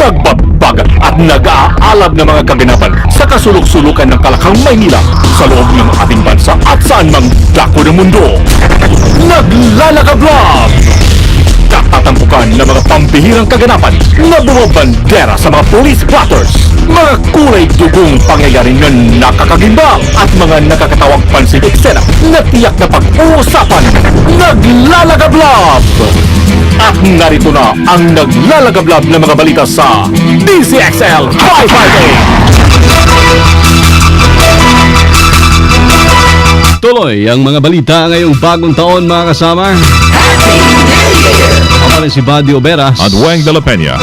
nagbabagat at nag-aalab ng mga kaganapan sa kasulok-sulukan ng Kalakang Maynila sa loob ng ating bansa at saan mang dako ng mundo. Naglalagablog! Katatampukan ng mga pambihirang kaganapan na bumabandera sa mga police blotters, mga kulay dugong pangyayari na nakakagimbang at mga nakakatawang pansing eksena na tiyak na pag-uusapan. Naglalagablog! At narito na ang naglalagablog ng mga balita sa DZXL 558! Tuloy ang mga balita ngayong bagong taon, mga kasama. Ako rin si Buddy Oberas. At Weng de la Peña.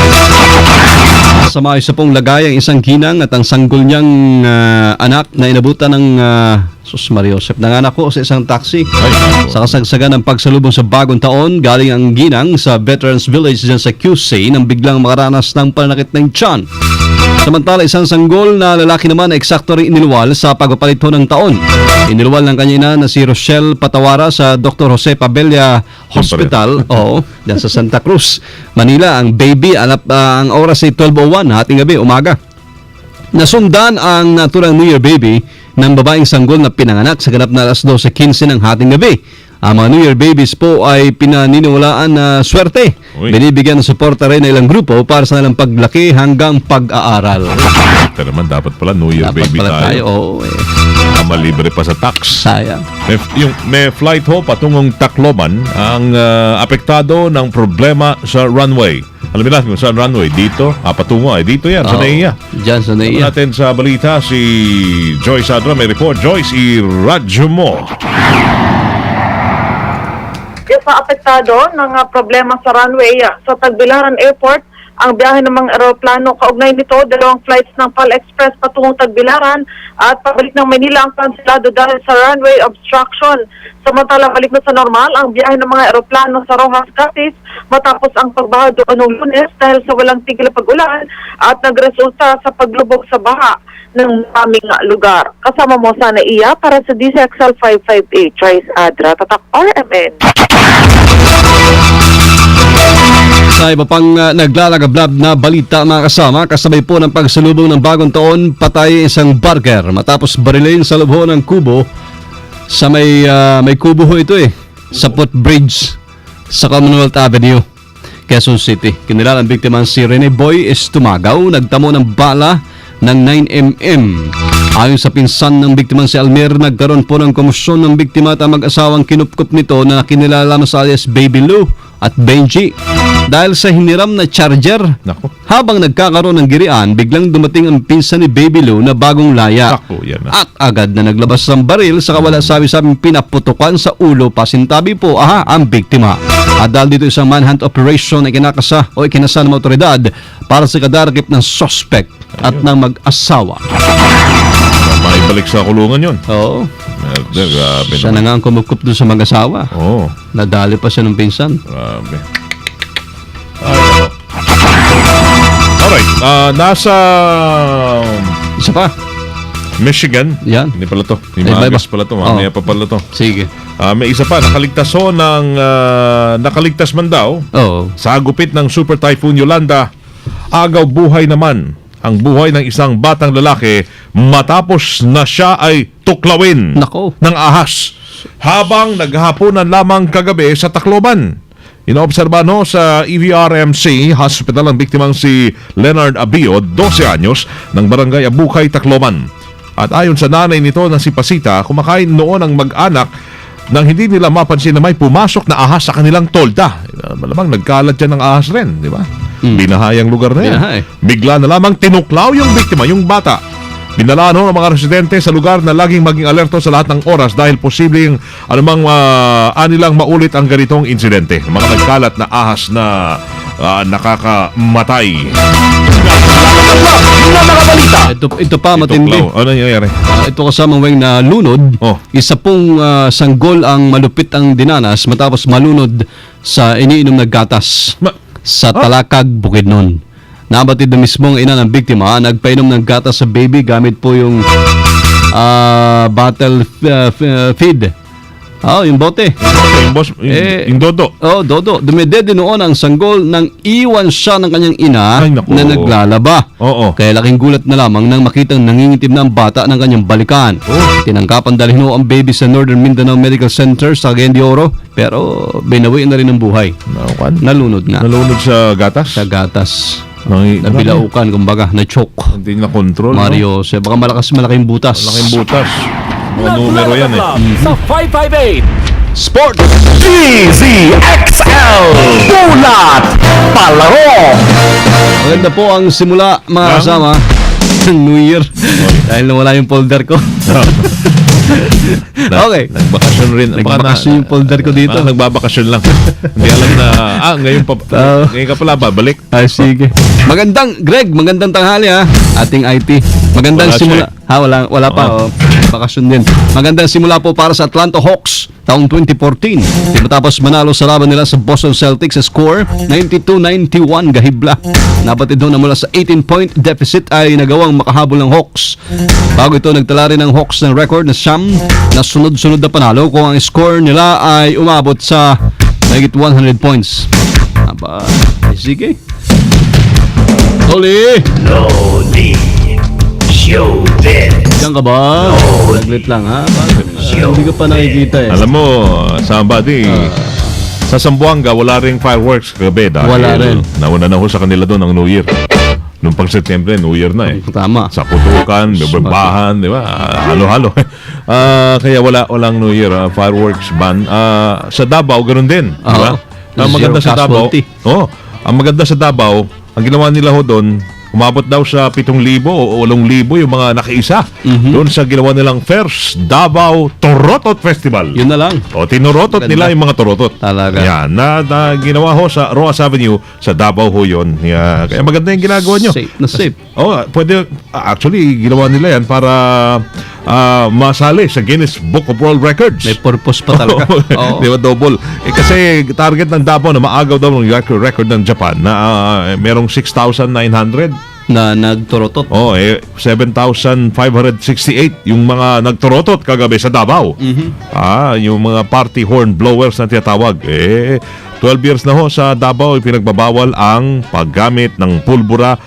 Sa maayos sa pong lagay ang isang ginang at ang sanggol niyang anak na inabutan ng Sus Maria Josep ng anak ko sa isang taxi. Sa kasagsagan ng pagsalubong sa bagong taon, galing ang ginang sa Veterans Village dyan sa QC nang biglang makaranas ng pananakit ng tiyan. Samantala, isang sanggol na lalaki naman ay eksakto rin iniluwal sa pagpapalito ng taon. Iniluwal ng kanya ina na si Rochelle Patawara sa Dr. Jose Pabella Hospital, dyan sa Santa Cruz, Manila. Ang baby, ang oras ay 12:01 hating gabi, umaga. Nasundan ang naturang New Year baby ng babaeng sanggol na pinanganak sa ganap na alas 12:15 ng hating gabi. Ang mga New Year babies po ay pinaniniwalaan na swerte. Binibigyan ng suporta rin ng ilang grupo para sa nilang paglaki hanggang pag-aaral. Ito naman, dapat pala New Year Dapat baby pala tayo. Malibre pa sa tax. Sayang. May flight ho patungong Tacloban ang apektado ng problema sa runway. Alam niyo natin kung saan runway? Dito? Patungo ay dito yan, sa NAIA. Diyan sa NAIA. Natin sa balita si Joyce Adra. May report. Joyce, i-radyo mo. Sa apektado ng problema sa runway sa Tagbilaran Airport, ang biyahe ng mga eroplano kaugnay nito, dalawang flights ng PAL Express patungong Tagbilaran at pabalik ng Manila ang kanselado dahil sa runway obstruction. Samantala, balik na sa normal ang biyahe ng mga eroplano sa Rojas Cadiz matapos ang pagbaha doon noong Lunes dahil sa walang tigil na pag-ulan at nagresulta sa paglubog sa baha ng maraming lugar. Kasama mo sa NAIA para sa DZXL 558, Joyce Adra, Tatak RMN. Sa iba pang naglalagablab na balita, mga kasama, kasabay po ng pagsalubong ng bagong taon, patay isang barker matapos barilin sa loob ng kubo sa may kubo ho ito sa footbridge sa Commonwealth Avenue, Quezon City. Kinilalang biktima si Rene Boy Estumagaw, nagtamo ng bala ng 9mm. Ayon sa pinsan ng biktima si Almer, nagkaroon po ng komosyon ng biktima at ang mag-asawang kinupkup nito na kinilala sa alias Baby Lou at Benji dahil sa hiniram na charger. Nako. Habang nagkakaroon ng girian, biglang dumating ang pinsan ni Baby Lou na bagong laya. Nako, yan na. At agad na naglabas ng baril sa kawala sabi-sabing pinaputukan sa ulo. Pasintabi po ang biktima. At dahil dito isang manhunt operation ay ikinasa ng otoridad para sa kadarkip ng suspect at ng mag-asawa. Maibalik sa kulungan yun. Oo. Grabe Siya na nga ang kumukup doon sa mag-asawa. Oo. Nadali pa siya ng pinsan. Grabe. Alright. Nasa Isa pa. Michigan. Yan. Hindi pala to. Ay, Himagas iba. pala to. Mamaya pa pala to. Sige. May isa pa. Nakaligtas man daw Oo. sa gupit ng Super Typhoon Yolanda. Agaw buhay naman ang buhay ng isang batang lalaki matapos na siya ay tuklawin Nako. ng ahas habang naghahaponan lamang kagabi sa Tacloban. Inoobserbahan sa EVRMC Hospital ang biktimang si Leonard Abio, 12 anyos, ng barangay Abukay, Tacloban. At ayon sa nanay nito na si Pasita, kumakain noon ang mag-anak nang hindi nila mapansin na may pumasok na ahas sa kanilang tolda. Malamang nagkalat dyan ng ahas rin, di ba? Binahayang lugar na yan. Binahay. Bigla na lamang tinuklaw yung biktima, yung bata. Binalaan ng mga residente sa lugar na laging maging alerto sa lahat ng oras dahil posibleng anilang maulit ang ganitong insidente. Mga nagkalat na ahas na nakakamatay. Ito pa matindi. Tuklaw. Ano nangyayari? Ito kasamang Weng na lunod. Isa pong sanggol ang malupit ang dinanas matapos malunod sa iniinom na gatas sa Talakag, Bukidnon. Nabatid na mismo ang ina ng biktima, nagpainom ng gatas sa baby gamit po yung bottle feed Yung bote. Yung boss, yung dodo. Dodo. Dumidede noon ang sanggol nang iwan siya ng kanyang ina Ay, naku. na naglalaba. Oo. Kaya laking gulat na lamang nang makitang nangingitim na ang bata ng kanyang balikan. Tinangkapan dalhin ho ang baby sa Northern Mindanao Medical Center sa Cagayan de Oro, pero binawi na rin ang buhay. Nalunod nga Nalunod sa gatas? sa gatas. Nang- Nabilaukan, kumbaga, na-choke. Hindi na control. Mario, baka malaking butas. Malaking butas. Mga numero yan Sa 558 Sports DZXL Bulat Palaro. Maganda po ang simula, mga kasama, ng New Year. Dahil nawala yung folder ko. Okay. Nagbakasyon rin. Nagbakasyon yung folder ko dito. Nagbabakasyon lang. Hindi alam na, ngayon ka pala, babalik. Sige. Magandang tanghali ha, ating IT. Magandang Wala simula. siya Wala pa. Bakasyon din. Magandang simula po para sa Atlanta Hawks taong 2014. Matapos manalo sa laban nila sa Boston Celtics sa score 92-91 gahibla. Napatid doon na mula sa 18-point deficit ay nagawang makahabol ng Hawks. Bago ito, nagtala rin ng Hawks ng record na siyam na sunod-sunod na panalo kung ang score nila ay umabot sa mahigit 100 points. Sige. Oli! Diyan ka ba? Saglit lang ha? Hindi ka pa nakikita eh. Alam mo, somebody, sa Zamboanga, wala ring fireworks kagabi dahil Wala rin. nauna na ho sa kanila doon ang New Year. Noong pang September, New Year na eh. Tama. Sa putukan, may barbahan, di ba? Halo-halo. Kaya walang New Year, fireworks ban. Sa Davao, ganun din. Di ba? Oo. Ang maganda Zero sa Davao, casualty. ang maganda sa Davao, ang ginawa nila ho doon, umabot daw sa 7,000 o 8,000 yung mga nakiisa doon sa ginawa nilang First Davao Torotot Festival. Yun na lang. O tinorotot Maganda. nila yung mga torotot. Talaga. Yan, na ginawa ho sa Roas Avenue sa Davao ho yun. Yan. Kaya maganda yung ginagawa nyo. Safe na safe. Pwede, actually, ginawa nila yan para masali sa Guinness Book of World Records. May purpose pa talaga. Oo. Di ba, double? Kasi target ng Davao na maagaw daw ng record ng Japan na merong 6,900. Na nagturotot. 7,568 yung mga nagturotot kagabi sa Davao. Yung mga party horn blowers na tinatawag. 12 years na ho sa Davao pinagbabawal ang paggamit ng pulbura,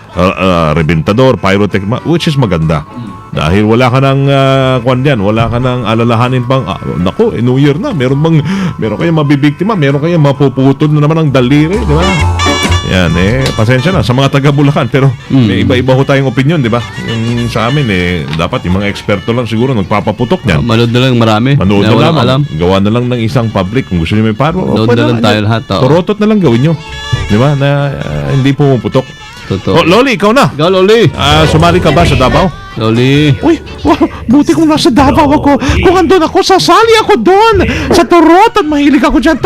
rebentador, pyrotechnic, which is maganda. Dahil wala ka ng wala ka ng alalahanin pang naku, New Year na, meron kayong mabibiktima, meron kayong mapuputol na naman ang daliri, di ba? Yan, pasensya na sa mga taga Bulacan, pero may iba-iba ho tayong opinion, di ba? Yung sa amin, dapat yung mga eksperto lang siguro nagpapaputok niyan. Manood na lang marami. Manood na walang lang. Gawa na lang ng isang public kung gusto niyo may paro. Manood na lang tayo lahat. Torotot na lang gawin nyo. Di ba? Na hindi pumuputok. Totoo. Loli, ikaw na. Ikaw, Loli. Sumali ka ba sa Davao? Loli. Uy, buti kung nasa Davao ako. Kung andun ako, sasali ako doon. Sa Torotot, mahilig ako dyan.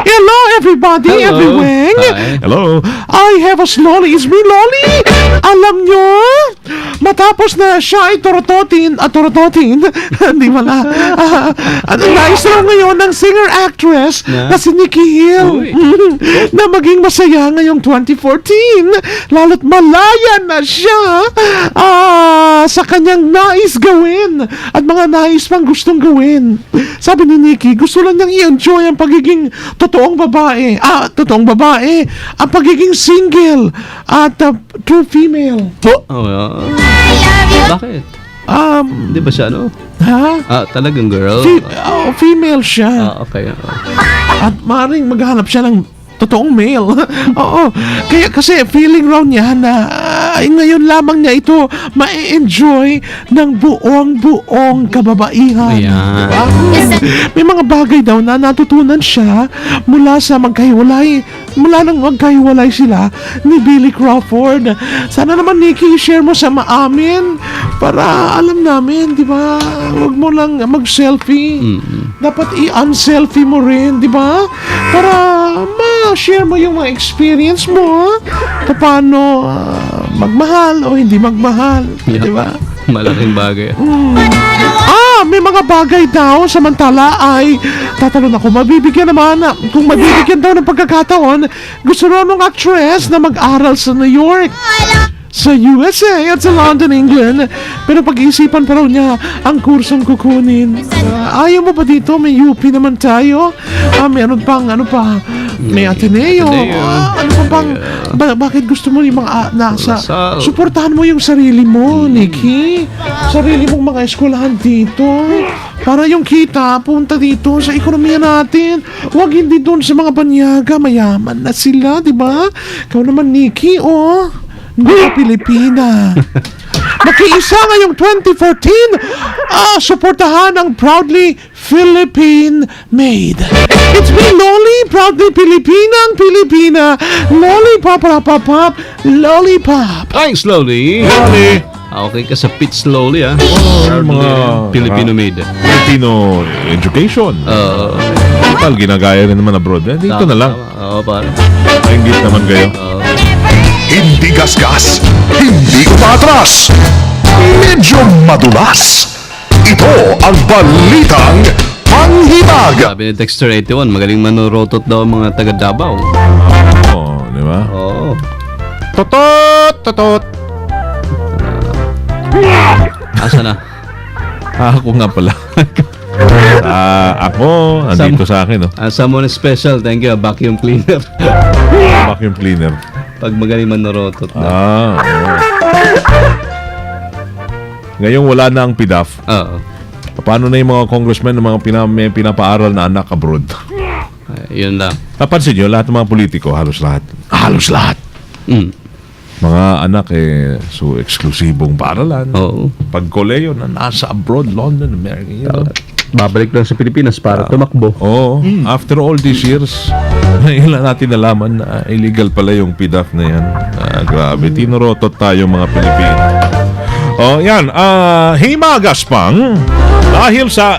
Hello, everybody, Hello. everywhere. Hi. Hello. I have a Lolly. It's me, Lolly. Alam nyo, matapos na siya ay torototin, hindi wala. Nais raw ngayon ng singer-actress na si Nikki Hill na maging masaya ngayong 2014. Lalo't malaya na siya sa kanyang nais gawin at mga nais pang gustong gawin. Sabi ni Nikki, gusto lang niyang i-enjoy ang pagiging totoong babae. Ang pagiging single at true female. Bakit? Di ba siya ano? Ha? Talagang girl? Female siya. Okay. At maaaring maghanap siya ng totoong male. Oo. Kaya kasi feeling raw niya na ngayon lamang niya ito ma-enjoy ng buong kababaihan. Ayan. Diba? May mga bagay daw na natutunan siya mula nang magkahiwalay sila ni Billy Crawford. Sana naman, Nikki, share mo sa amin para alam namin, di ba? Huwag mo lang mag-selfie. Dapat i-unselfie mo rin, di ba? Para ma-share mo yung mga experience mo, paano magmahal o hindi magmahal, di ba? Malaking bagay. May mga bagay daw, samantala ay tatanong ako, kung mabibigyan daw ng pagkakataon, gusto raw ng actress na mag-aral sa New York. sa USA at sa London, England. Pero pag-iisipan pa raw niya ang kursong kukunin. Ayaw mo ba dito? May UP naman tayo. Meron pang ano pa? May Ateneo. Ano pa bang bakit gusto mo yung mga nasa? Lasal. Suportahan mo yung sarili mo, Nikki. Sarili mong mga eskwelahan dito. Para yung kita punta dito sa ekonomiya natin. Huwag hindi doon sa mga banyaga. Mayaman na sila, di ba? Ikaw naman, Nikki, hindi ka Pilipina. Nakiisa ngayong 2014, suportahan ang proudly Philippine-made. It's me, Loli, proudly Pilipinang Pilipina. Lollipop, pop, lollipop. Thanks, slowly. Loli, Okay ka sa pitch slowly, ha? mga Filipino-made. Filipino education. Total, ginagaya rin naman abroad. Dito na lang. Oo, pare. Maingit naman kayo. Hindi gasgas, hindi umatras, medyo madulas. Ito ang balitang panghimaga. Sabi ni Dexter 81, magaling manurotot daw ang mga taga Davao. Oo, di ba? Oo. Totot! Asa na? Ako nga pala. Ako, andito sa akin, no? Someone special, thank you, vacuum cleaner. Vacuum cleaner. Pag magaling manurotot na. Oo. Ngayon wala na ang PDAF. Oo. Paano na yung mga congressmen ng mga may pinapaaral na anak abroad? Yun lang. Napansin nyo, lahat ng mga politiko, halos lahat. Halos lahat. Mm. Mga anak so eksklusibong paaralan. Oo. Pag koleyo na nasa abroad, London, America, you know. Babalik lang sa Pilipinas para tumakbo. Oo. After all these years, ngayon lang natin nalaman na illegal pala yung PDAF na yan. Grabe, tinorotot tayo mga Pilipino. Oh, yan. Himagas pang dahil sa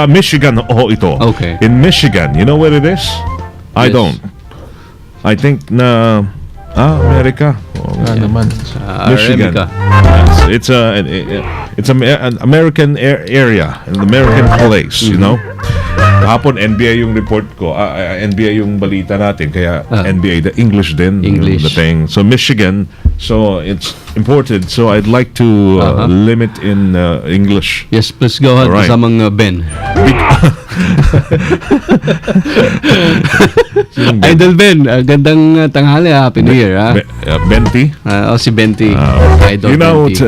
Michigan ito. Okay. In Michigan, you know where it is? I Yes. don't. I think na America. Oo nga naman. Michigan. Aremica. Yes. It's an American area, an American place, you know. Kahapon NBA yung report ko, NBA yung balita natin, kaya NBA the English din, English. the thing. So Michigan, so it's imported. So I'd like to limit in English. Yes, please go ahead. Alright. Kasamang Ben. Idol Ben, gandang tanghali. Happy New Year, ha? Benti. Si Benti. Idol You know, Benti.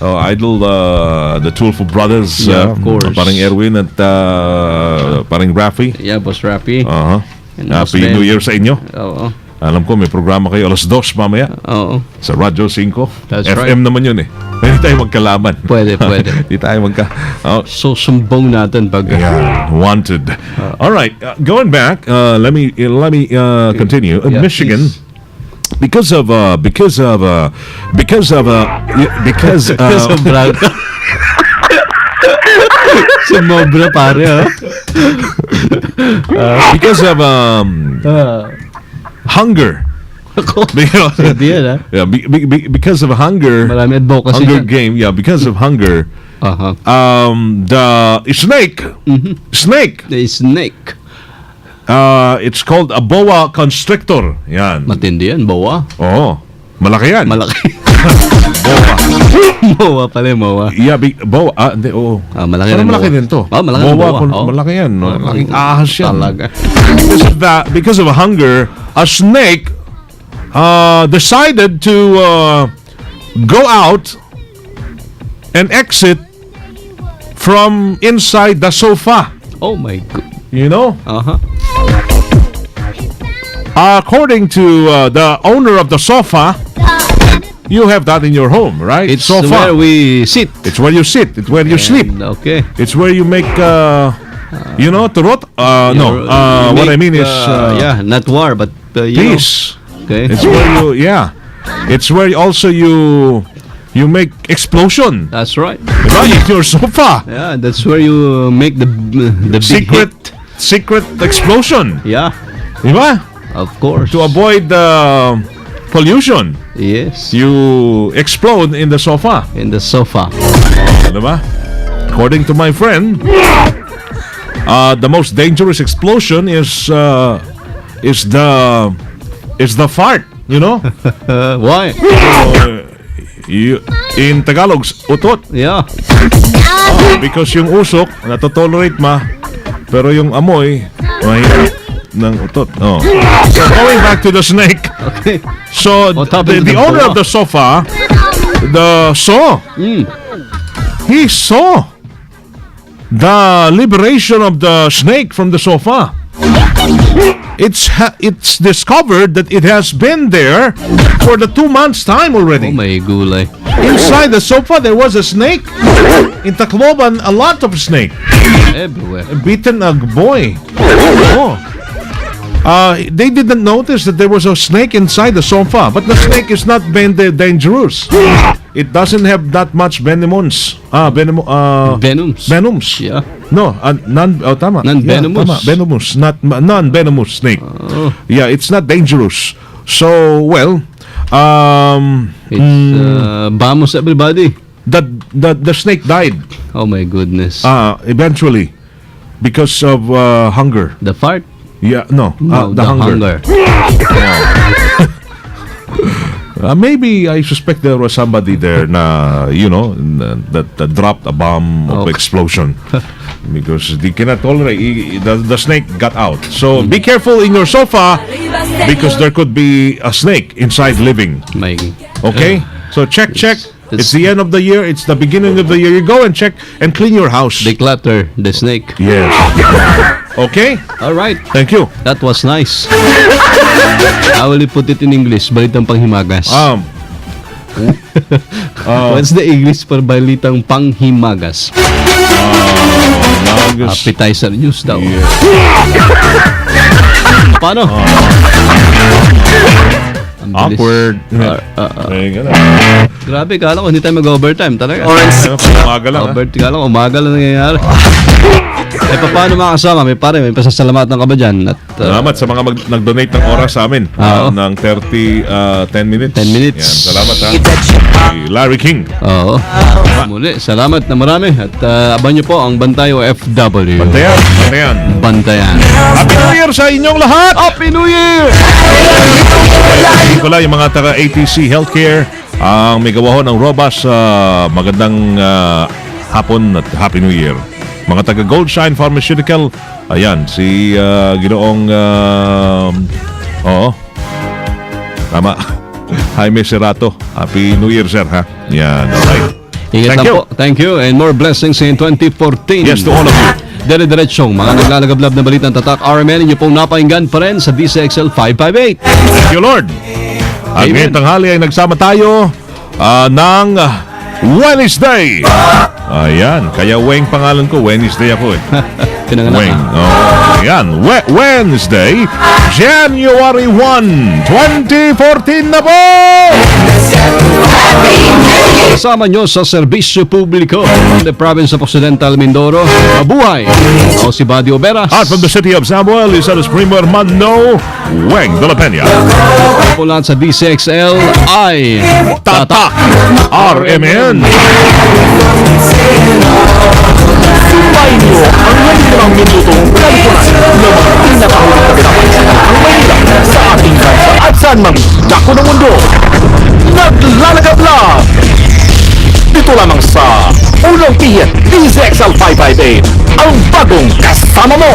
Idol, the Tulfo Brothers, Yeah, of course. parang Erwin at parang Rafi. Yeah, Boss Rapi. And Happy Boss Ben. New Year sa inyo. Oo. Alam ko may programa kayo alas 2 mamaya Oo. sa Radyo 5. That's FM naman yun eh. Hindi tayo magkalaban. Pwede. Hindi tayo So, sumbong natin pag... yeah, wanted. All right, going back, let me continue. In Yeah, Michigan, please. because of Braga. Sumobra, pare, ha? because of hunger. Pwede yan, ha? Yeah, because of hunger. Marami advocacy Hunger dyan. game. Yeah, because of hunger. Aha. The snake. Snake. The snake. It's called a boa constrictor. Yan. Matindi yan, boa. Oo. Malaki yan. Malaki. Boa pala yung boa. Yeah, boa. Hindi, oo. Malaki Pero rin malaki boa. din to. Malaki rin boa. Malaki yan. No? Malaking ahas yan. Talaga. Because of hunger, a snake decided to go out and exit from inside the sofa. Oh my God. You know? Aha. According to the owner of the sofa, you have that in your home, right? It's sofa. where we sit. It's where you sit. It's where you sleep. And, okay. It's where you make, turot. No. What I mean is, yeah, not war, but peace. Okay. It's where you, it's where also you make explosion. That's right. Diba? In your sofa. Yeah, that's where you make the big hit. Secret explosion. Yeah, Diba? of course. To avoid pollution, Yes. you explode in the sofa. In the sofa. Diba? According to my friend, the most dangerous explosion is the is the fart, you know? Why? In Tagalog, utot. Yeah. Because yung usok, natotolerate pero yung amoy, mahirap ng utot. Oh. So going back to the snake. Okay. So What happened to the the owner boa? of the sofa, he saw the liberation of the snake from the sofa. It's discovered that it has been there for the 2 months time Oh, already. may gulay. Inside the sofa there was a snake. In Tacloban, a lot of snake. Everywhere. Beaten a boy. Oh. They didn't notice that there was a snake inside the sofa, but the snake is not dangerous. It doesn't have that much venoms. Venoms. Venoms. Yeah. No, tama. Non-venomous. Yeah, tama. Venomous, not non-venomous snake. Oh. Yeah, it's not dangerous. So, well, It's vamos everybody. the snake died Oh my goodness. eventually because of hunger. The fart? Yeah, no, No, the hunger. Maybe I suspect there was somebody there that dropped a bomb of Okay. explosion because they cannot tolerate the snake got out. So be careful in your sofa because there could be a snake inside living. May Okay? So check. It's- It's the end of the year. It's the beginning of the year. You go and check and clean your house. declutter the snake. Yes. Okay? All right. Thank you. That was nice. I will put it in English. Balitang panghimagas. What's the English for balitang panghimagas? Appetizer news daw. Paano? Ang bilis. Awkward. Ay, ganun. Grabe, kala ko hindi tayo mag-overtime talaga. Umaga lang, ha? Kala ko umaga lang nangyayari. Paano mga kasama? May pasasalamatan ka ba dyan? At, Salamat sa mga nag-donate ng oras sa amin Oo. ng 10 minutes. 10 minutes. Yan, salamat ha. Si Larry King. Oo. Muli, salamat na marami. At abangan nyo po ang Bantay OFW. Bantayan. Bantayan. Happy New Year sa inyong lahat! Happy New Year! Hindi ko lang yung mga taga ATC Healthcare ang may gawa ho ng Robas. Magandang hapon at Happy New Year. Mga taga Goldshine Pharmaceutical, ayan, si Ginoong tama, Jaime Serrato. Happy New Year, sir, ha? Yan, alright. Ingat Thank lang you. po. Thank you and more blessings in 2014. Yes, to all of you. Dire-diretsyong mga naglalagablab na balitang tatak RMN inyo pong napakinggan pa rin sa DCXL 558. Thank you, Lord. At Amen. ngayong tanghali ay nagsama tayo ng Wednesday. Ayan, kaya Weng pangalan ko, Wednesday ako eh. Pinanganak Weng. na. Oh, ayan, Wednesday, January 1, 2014 na po! Kasama nyo sa serbisyo publiko ng the province of Occidental Mindoro. Mabuhay! Ako si Buddy Oberas. At from the city of Samuel, Isaros Primo Hermano, Weng de la Peña. po lahat sa DCXL ay Tatak RMN. Subayin niyo ang 25 minutong kalikunan ng mga pinakahuling kaganapan ang Maynila sa ating bansa at saan mang dako ng mundo. Naglalagab-lab! Dito lamang sa Unang Pihit DZXL 558, ang bagong kasama mo!